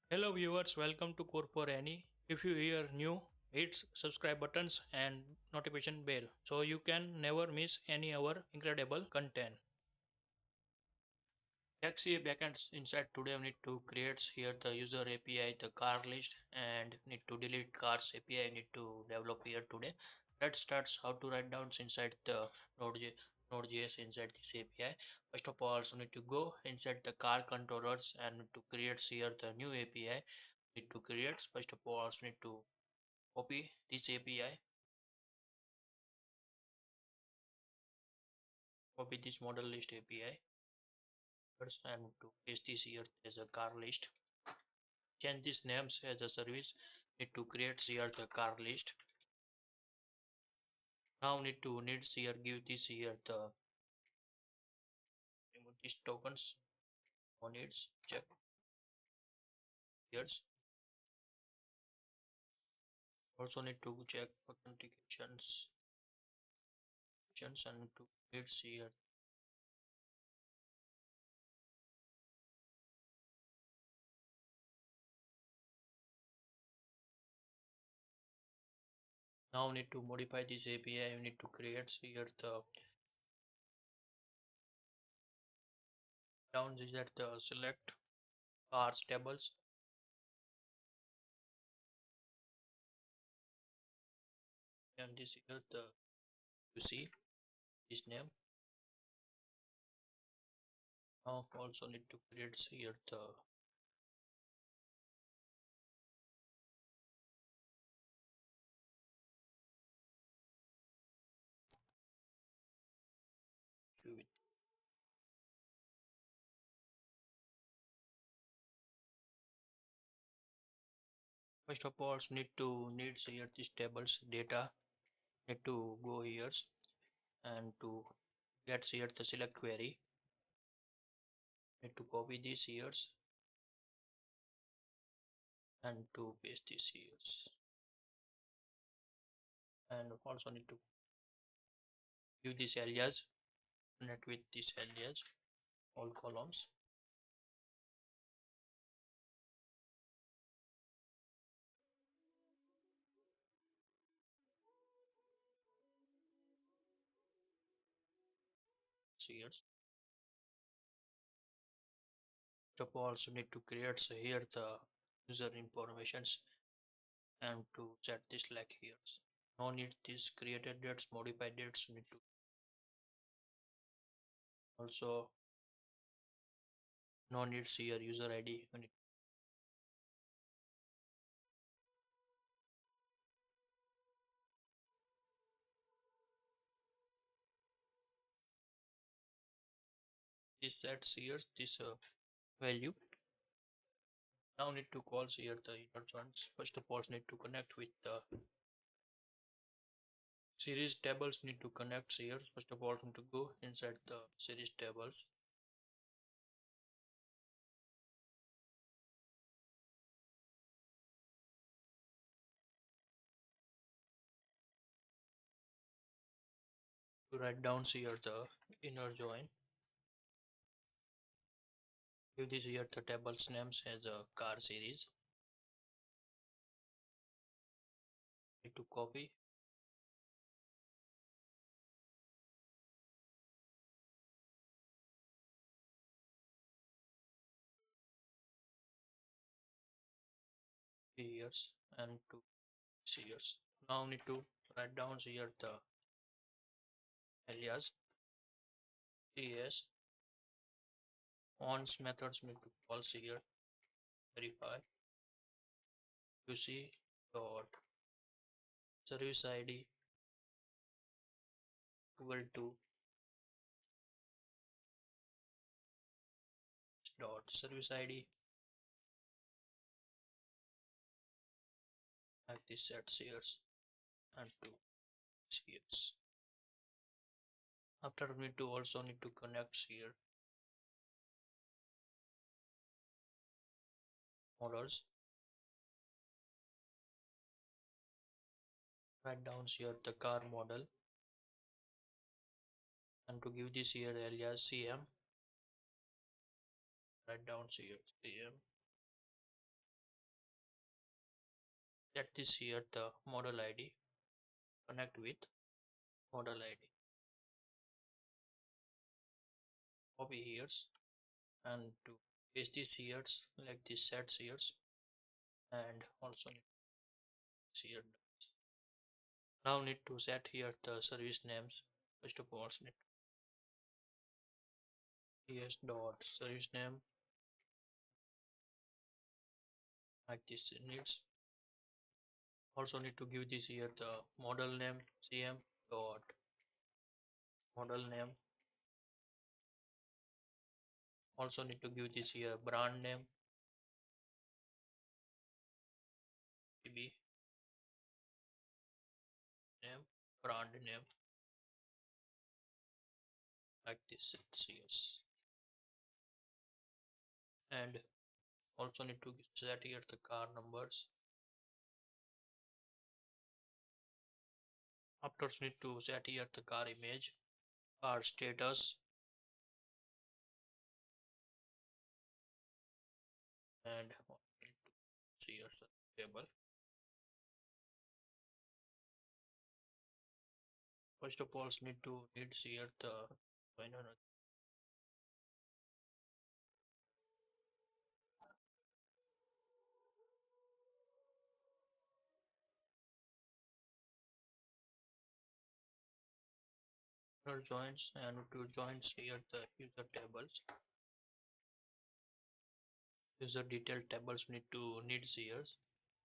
Hello viewers, welcome to CodeForAny. If you hear new, hit subscribe buttons and notification bell so you can never miss any our incredible content. Taxi backend inside today we need to create here the user API, the car list and need to delete cars API need to develop here today. Let's start how to write down inside the Node.js inside this API. First of all, so need to go inside the car controllers and need to create here the new API. Need to create first of all so need to copy this API, copy this model list API first and to paste this here as a car list. Change these names as a service. Need to create here the car list. Now need here give this here the remove these tokens. No needs check here's also need to check authentications and to needs here. Now need to modify this API. You need to create here the down is at the select cars tables and this here the you see this name. Now also need to create here the with first of all needs here this tables data need to go here and to get here the select query need to copy these here and to paste this here and also need to give this alias connect with this alias all columns here. First of all also need to create here the user informations and to set this like here. No need this created dates modified dates need to also no needs here user ID you need this sets here this value. Now need to call here the inner ones. First of all need to connect with the series tables need to connect here. First of all need to go inside the series tables to write down here the inner join. Give this here the tables names as a car series. Need to copy here and to here. Now need to write down here the alias cs once methods need to call here verify you see dot service id equal to dot service id like this set here and to here. After we need to also need to connect here models. Write down here the car model and to give this here alias cm. Write down here cm set this here the model ID, connect with model ID, copy here and to paste this here like this sets here and also here. Now need to set here the service names. First of all need ts dot service name like this needs. Also need to give this here the model name cm dot model name. Also need to give this here brand name maybe name brand name like this yes. And also need to set here the car numbers. After need to set here the car image, car status, and here the table. First of all need here the joins and to joins here the user tables. User detail tables needs here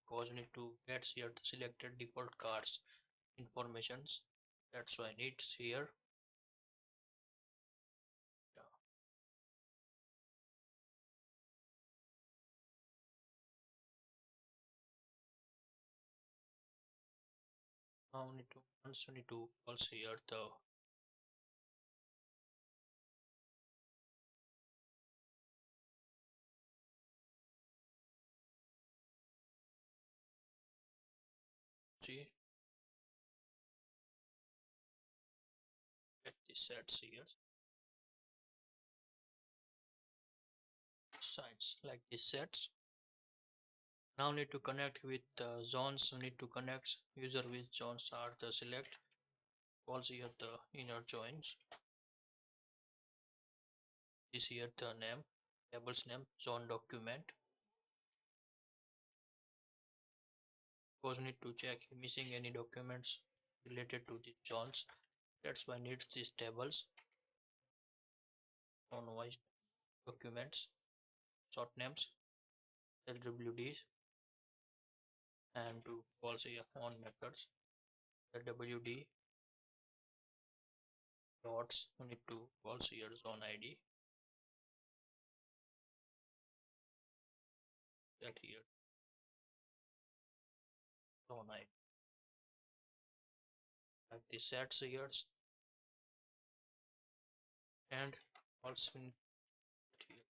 because need to get here the selected default cars informations. That's why needs here. Yeah. Now need to also here the see get the sets here signs like this sets. Now need to connect with zones. Need to connect user with zones are the select. Also here the inner joins. This here the name table's name zone document. Because need to check missing any documents related to the zones. That's why needs these tables on wise documents short names LWDs and to also on methods LWD dots. We need to also here zone ID that here zone ID like the sets here and also here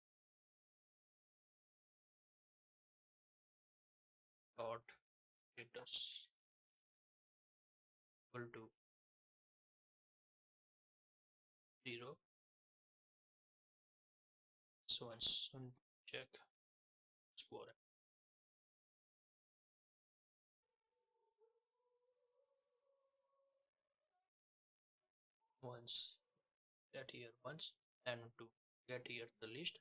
dot status equal to 0. So once check score once get here once and to get here the list.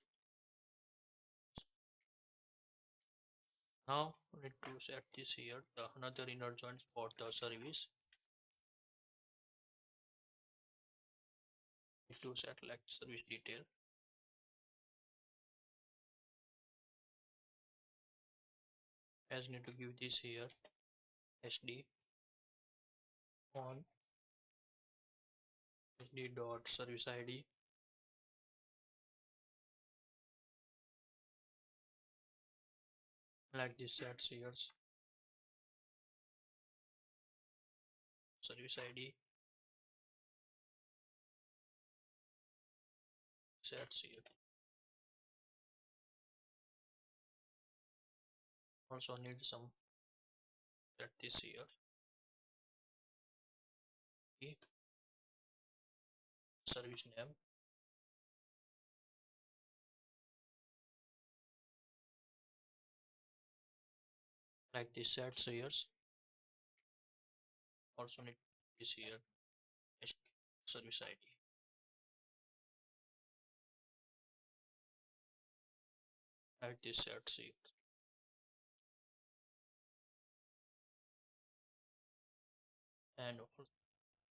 Now we need to set this here the another inner joins for the service. Need to set like service detail as need to give this here sd on sd dot service id like this sets here service id sets here. Also need some set this here service name like this sets here. Also need this here service ID. Like this sets here. And also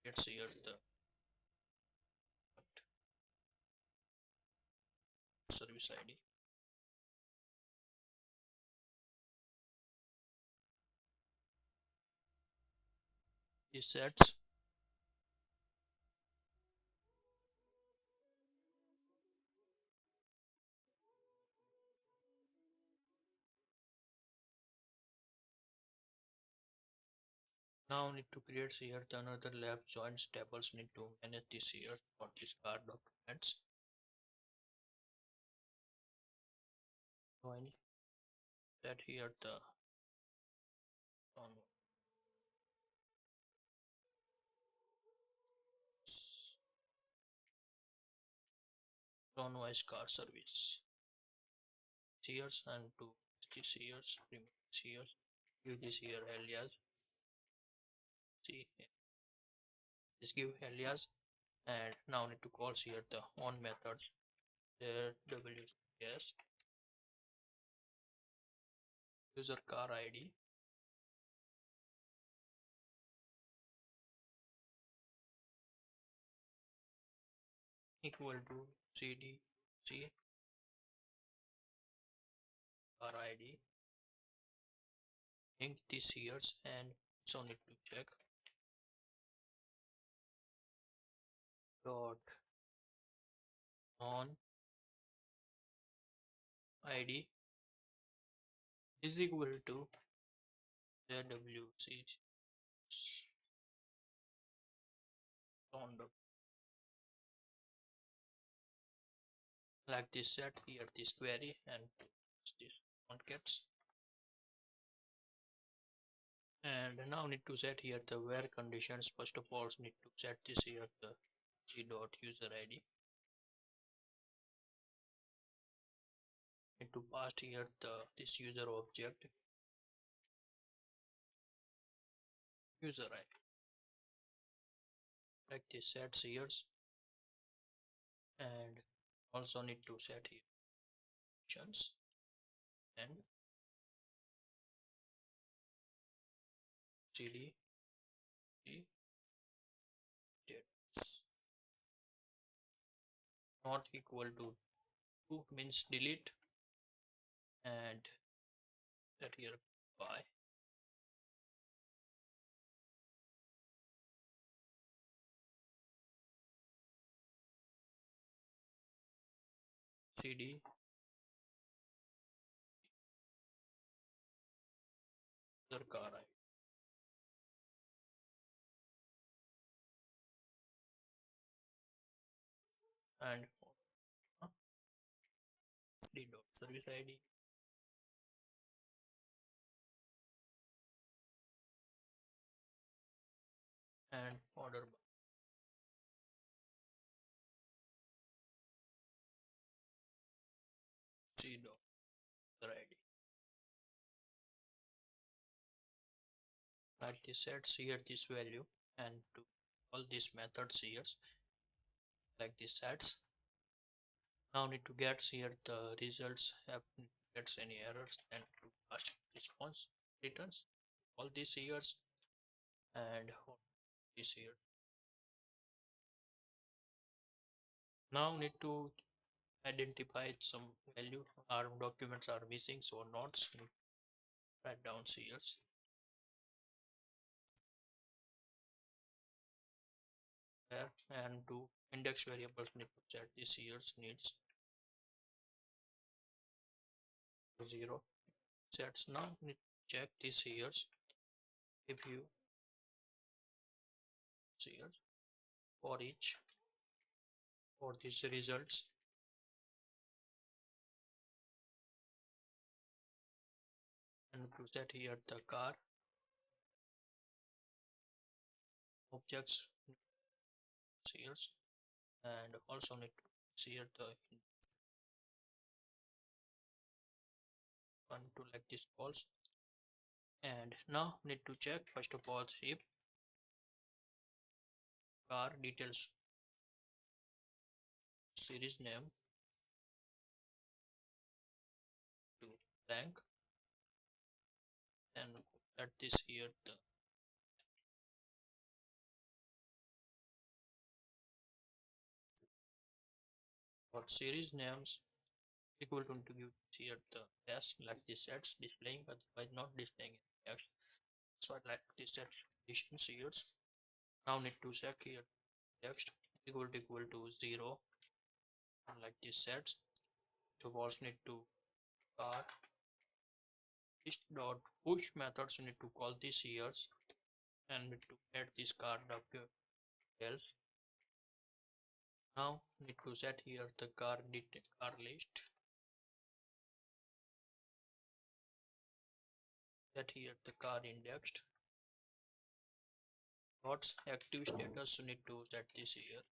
gets here the service ID. This sets now need to create here the another lab joins tables need to manage this here for this card documents. So I need that here the on wise card service here's and to this here's remove this here give this here alias see this give alias and now need to call here the on methods there WS user car ID equal to cd c car ID link this years and so need to check dot on id is equal to wc on like this set here this query and this concatenates and now need to set here the where conditions. First of all need to set this here the g dot user id need to pass here the this user object user id like this sets here and also need to set here functions and cd g status not equal to 2 means delete and set here by cd user car id and d dot service id and order by c dot user id like this sets here this value and to all these methods here like this sets now need to get here the results have gets any errors and to pass response returns all these years and this here now need to identify some value our documents are missing so nodes write down here there and to index variables need to set this year's needs 0 sets now need to check this year's if you see here for each for these results and to set here the car objects here and also need to see here the one to like this calls And now need to check first of all if car details series name to blank, and let this here the for series names equal to give here the s like this sets displaying otherwise not displaying x. So I like this set conditions here. Now need to check here text equal to 0 and like this sets. So also need to car list dot push methods need to call this here and need to add this car details. Now need to set here the car list, set here the car indexed. What's active status need to set this here.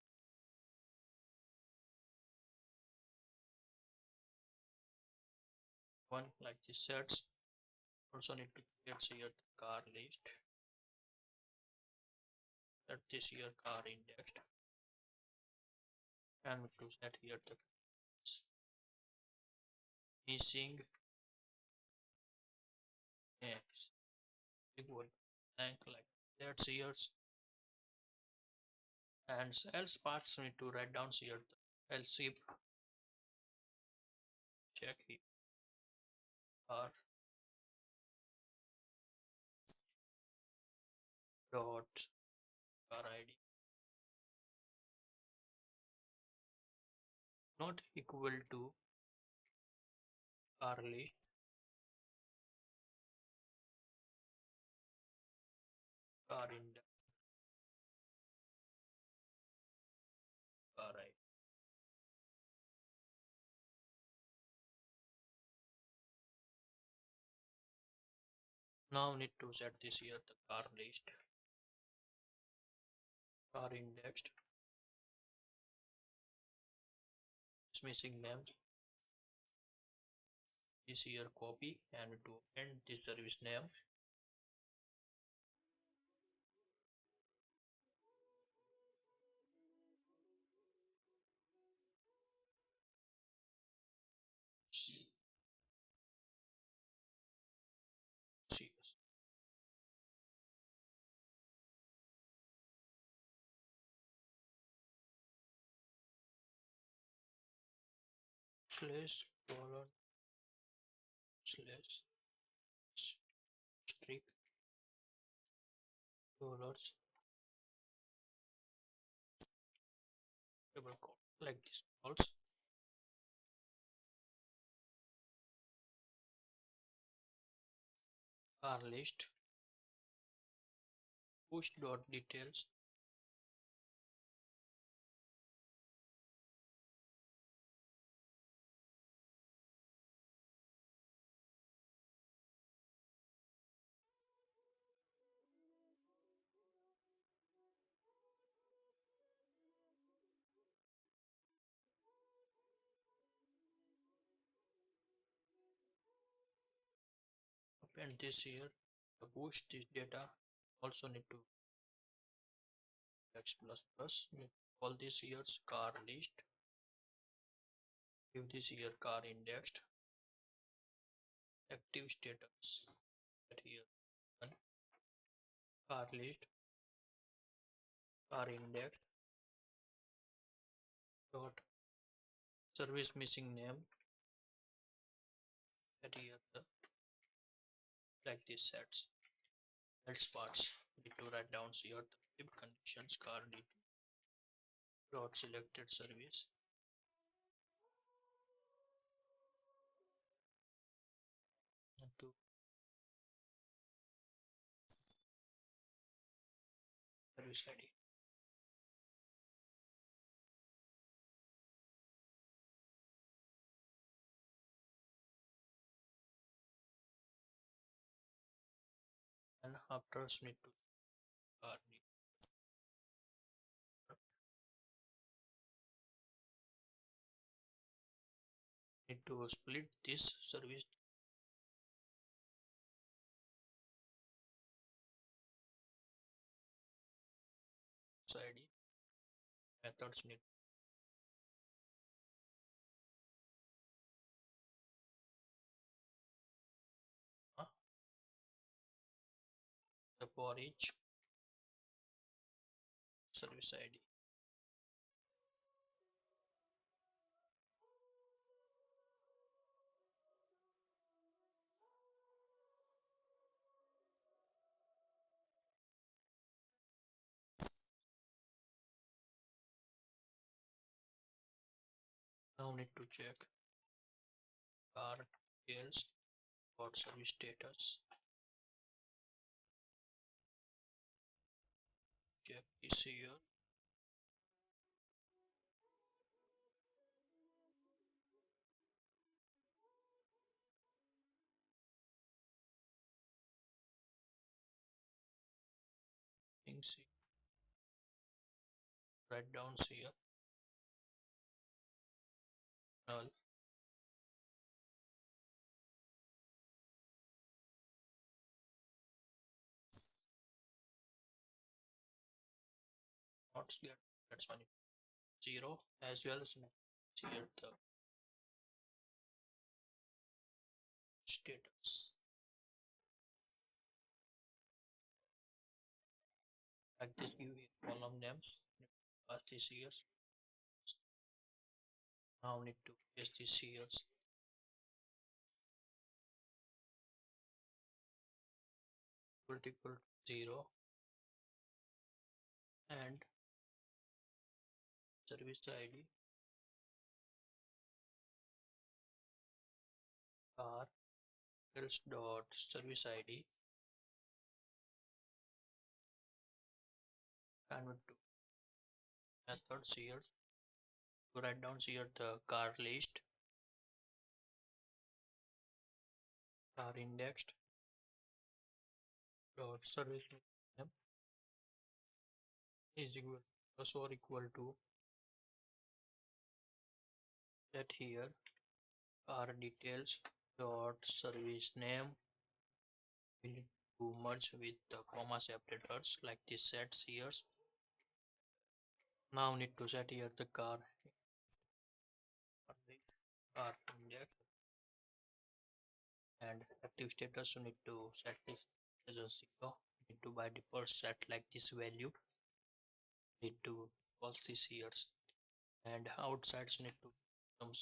One like this sets. Also need to get here the car list. Set this here car indexed and to set here the missing names equal blank like that's here, and else parts need to write down here the else if check here r dot car id not equal to car list car index car id. Now need to set this here the car list car indexed is missing names this here copy and to end this service name CS slash colon slash strict dollars double quote like this also car list push dot details append this here to push this data also need to x plus plus all this year's car list give this year car indexed active status that here one car list car index dot service missing name that here the like this sets else parts need to write down here the if conditions car dot selected service and to service id and after need to car need to split this service ID methods need the for each service ID. Now need to check car details for service status. Check this here. Things here. Write down here. Null. Not get that's one 0 as well as here the status. Like this give a column name. Pass this here. Now need to paste this here. Equal to 0 and service ID are else dot service ID convert to methods here. To write down here the car list, car indexed dot service name is equal plus or equal to set here car details dot service name. We need to merge with the comma separators like this sets here. Now need to set here the car index and active status. You need to set this as a 0. Need to by default set like this value. Need to call this here and outside need to some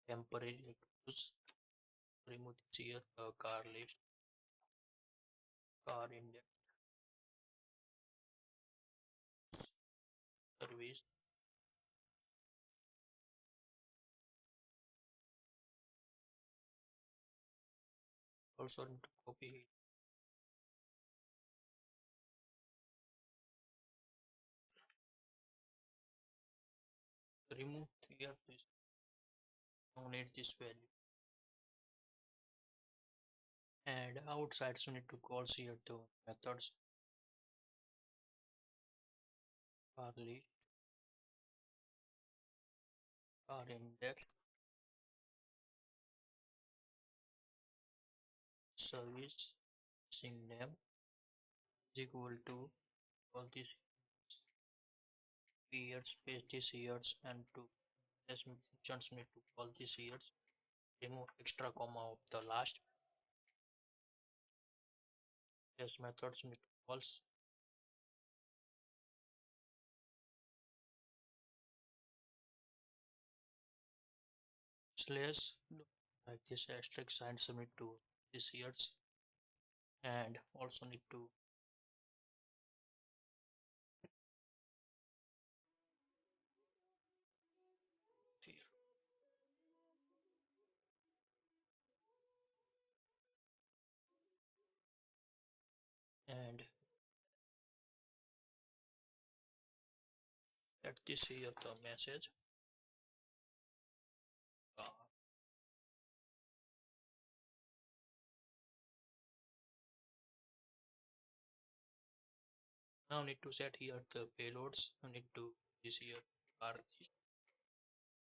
temporary use. Remove this here car list car index service. Also need to copy it. Remove here this. Now need this value and outside so need to call here the methods car list car index service string name is equal to all these years space this years and to this functions need to call this years. Remove extra comma of the last. Yes, methods need to call slash like this asterisk sign submit to this years and also need to here and at this here the message now need to set here the payloads. You need to this here are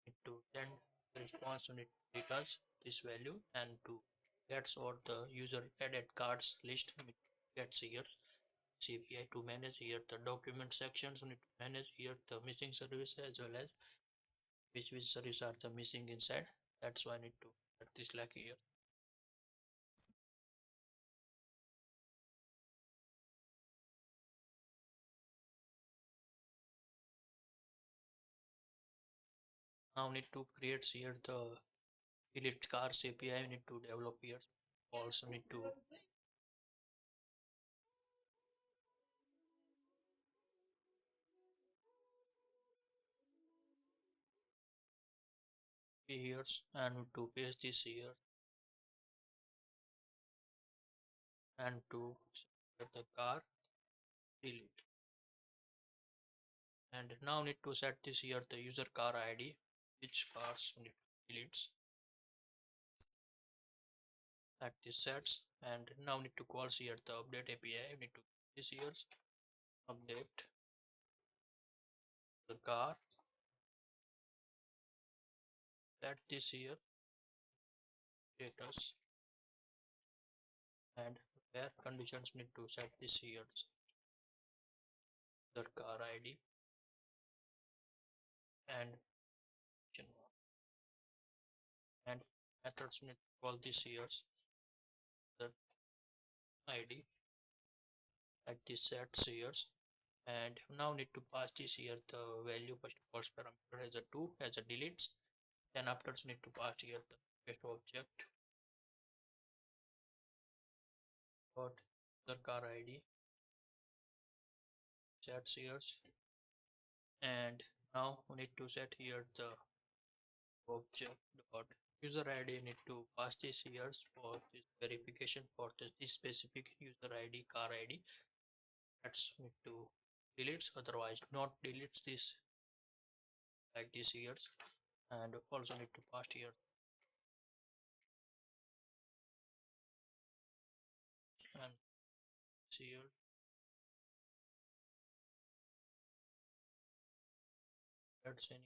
need to send the response unit returns this value and to gets or the user added cards list gets here API to manage here the document sections. We need to manage here the missing service as well as which service are the missing inside. That's why I need to set this like here. Now need to create here the delete cars API. We need to develop here. Also need to be here and to paste this here and to set the car delete. And now need to set this here the user car ID, which cars need to delete. At this sets, and now need to call here the update API. We need to this here update the car, set this here status, and where conditions need to set this here the car ID and and methods need to call this here the ID at this set here, and now need to pass this here the value first parameter as a 2 as a deletes. Then after need to pass here the get object dot the car ID sets here, and now we need to set here the object dot user ID. Need to pass this here for this verification for this specific user ID car ID. That's need to deletes, otherwise not deletes this like this here, and also need to pass here and here that's any.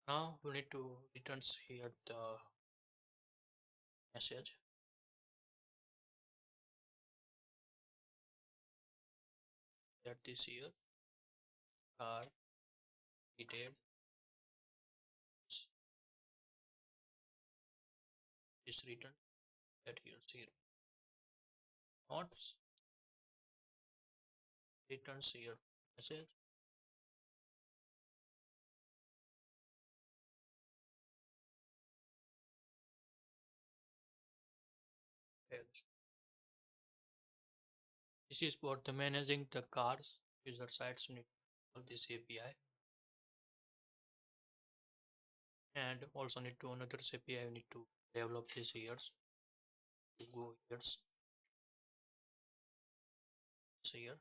Now we need to returns here the message that this here car detail is written that here 0 not returns here message else. This is for the managing the cars user sites need all this API, and also need to another API. We need to develop this here to go here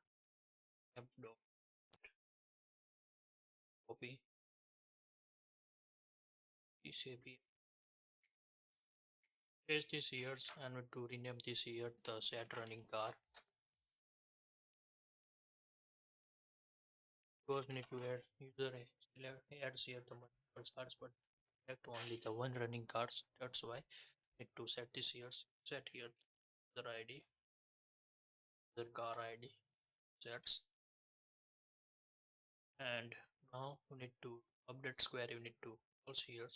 app dot copy this API paste this here and we to rename this here the set running car, because we need to add user adds here the multiple cars but select only the one running cars. That's why need to set this here, set here the ID the car ID sets, and now we need to update square. You need to also here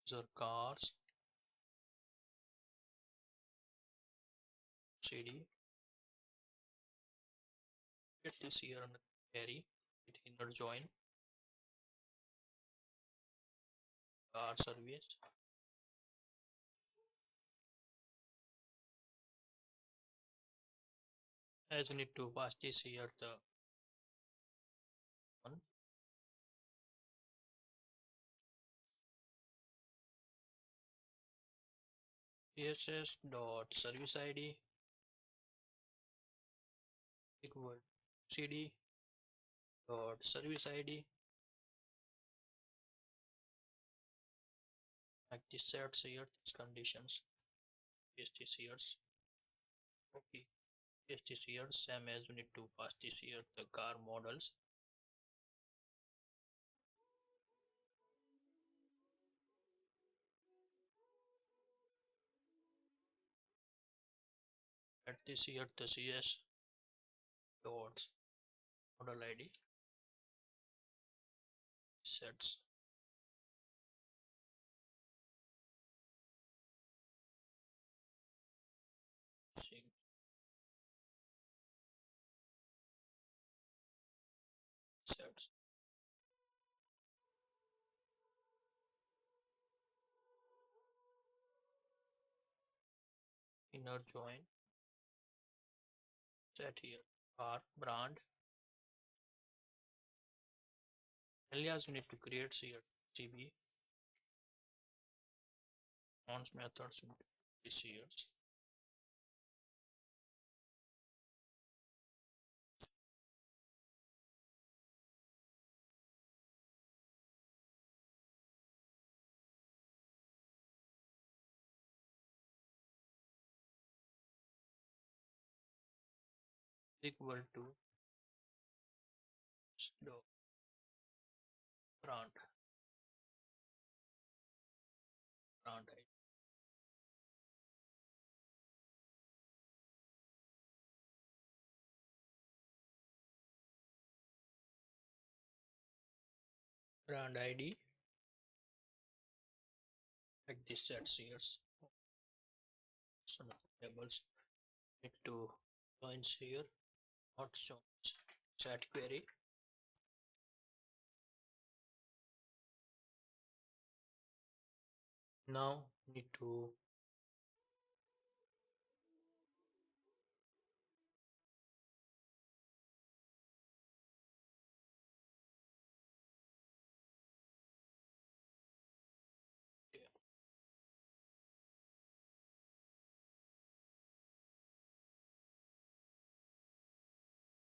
user cars cd get this here on the carry it inner join car service, as you need to pass this here the one css dot service ID equal cd dot service ID like this sets here these conditions paste this here okay paste this here, same as we need to pass this here the car models. At this here the CS dots model ID sets sync sets inner join set here our brand alias we need to create here GB once methods this here equal to the brand brand ID. Brand ID like this sets here some tables need to joins here not joins set query now need to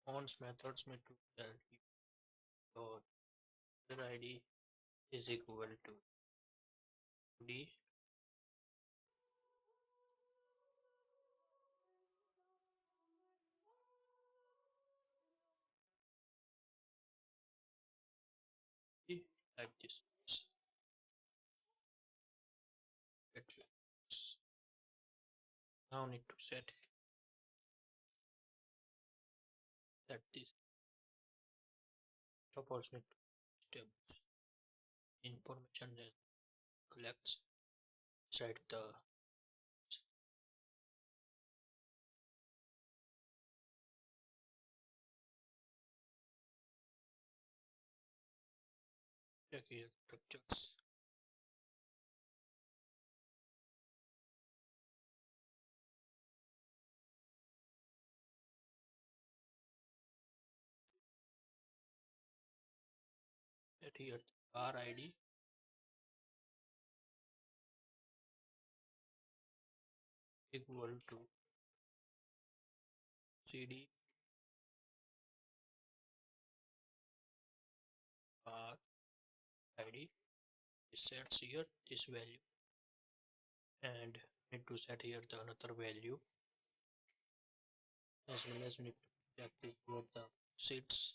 once methods need to tell your user ID is equal to d like this. Now need to set this suppose need to tables information that collects inside the check here structures set here car ID equal to cd car ID sets here this value and need to set here the another value as well as we need to check this for the seats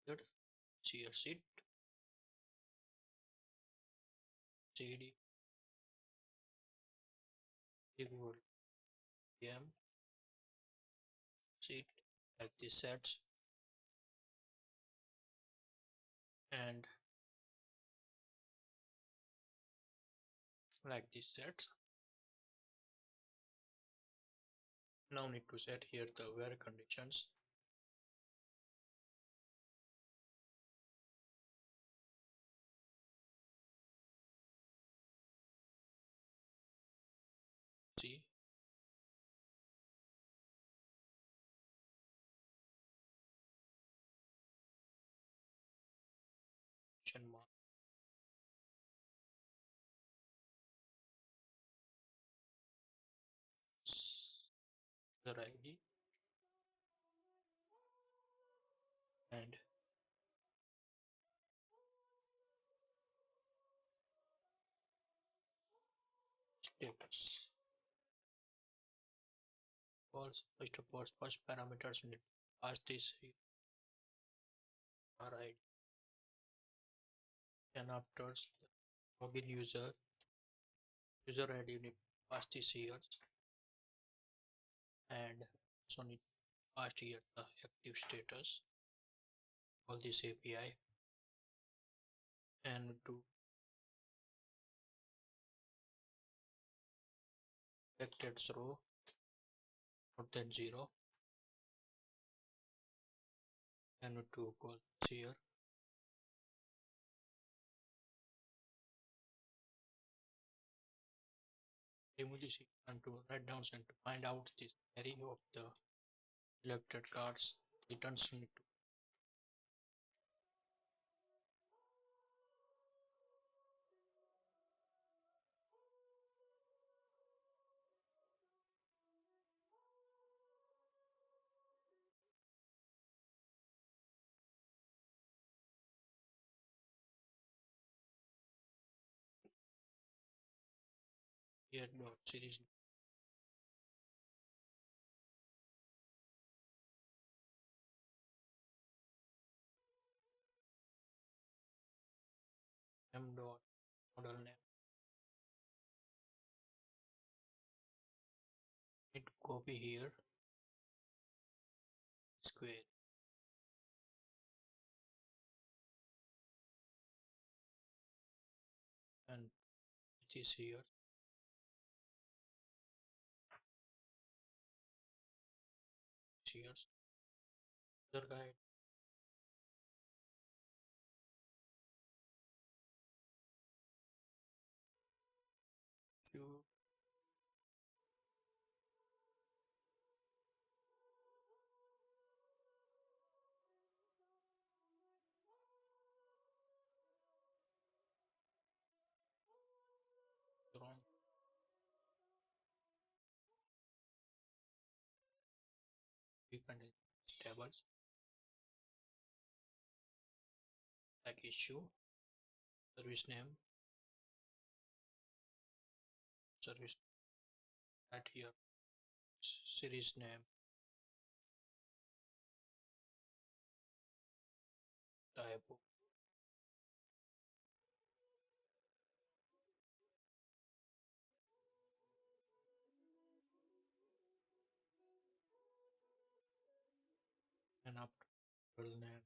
here here seat cd equal m seat like this sets and like this sets. Now need to set here the where conditions c question mark user ID and status calls. First of all, first parameters need to pass this RID. Then after login user ID need to pass this here, and also need to pass here the active status of this API, and to expected row more than 0, and to call here remove this and to write down and to find out this array of the selected cards returns need to here dot series m dot model name. Need to copy here square and this here user guide to run dependent tables like issue service name service at here series name type and after name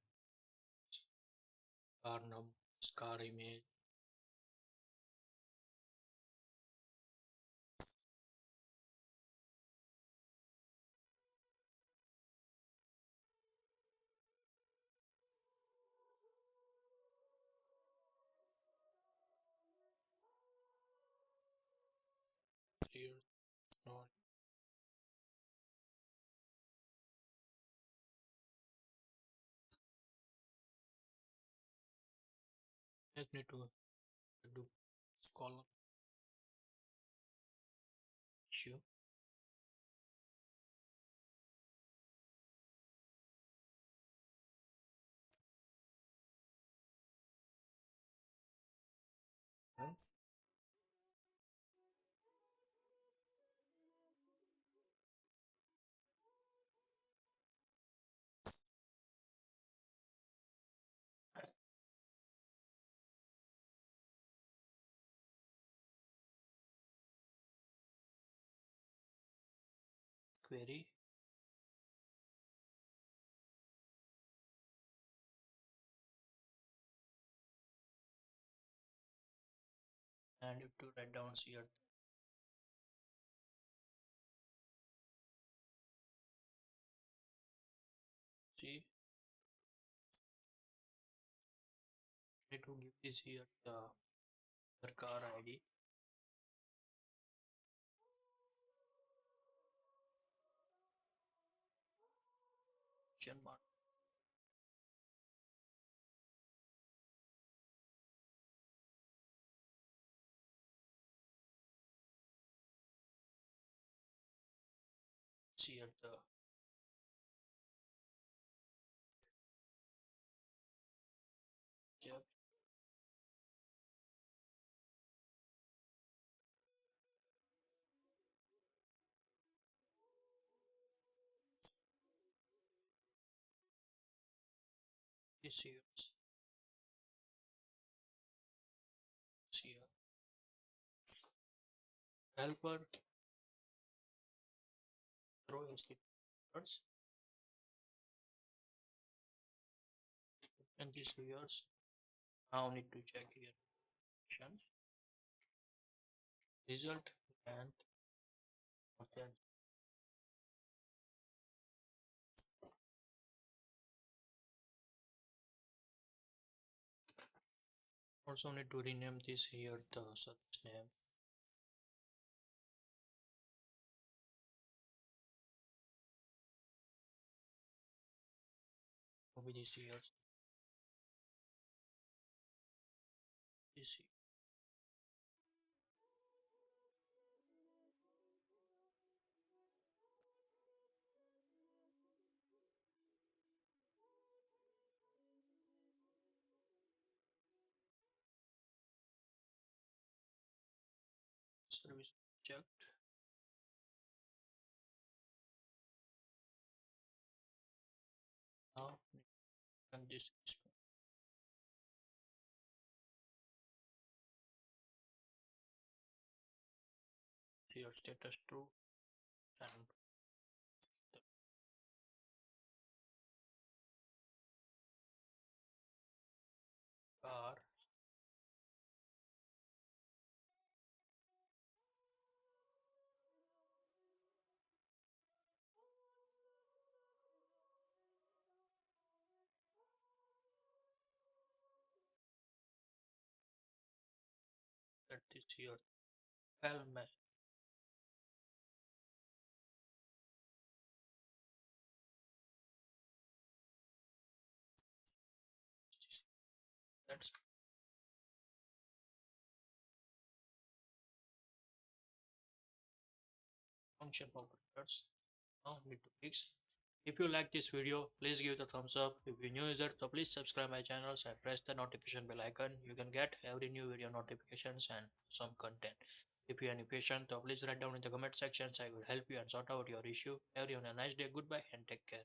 car number car image here no need to do column issue and query and you to write down here see need to give this here the car ID question mark here the yep, this here helper throw HTTP and this here's now need to check here options, result and then also need to rename this here the service name of this here this service checked now and this is here status true and the car that is here helmet that's function operators now need to fix. If you like this video, please give it a thumbs up. If you're new user, so please subscribe my channels and press the notification bell icon. You can get every new video notifications and some content. If you have any question, so please write down in the comment sections. I will help you and sort out your issue. Everyone, a nice day. Goodbye and take care.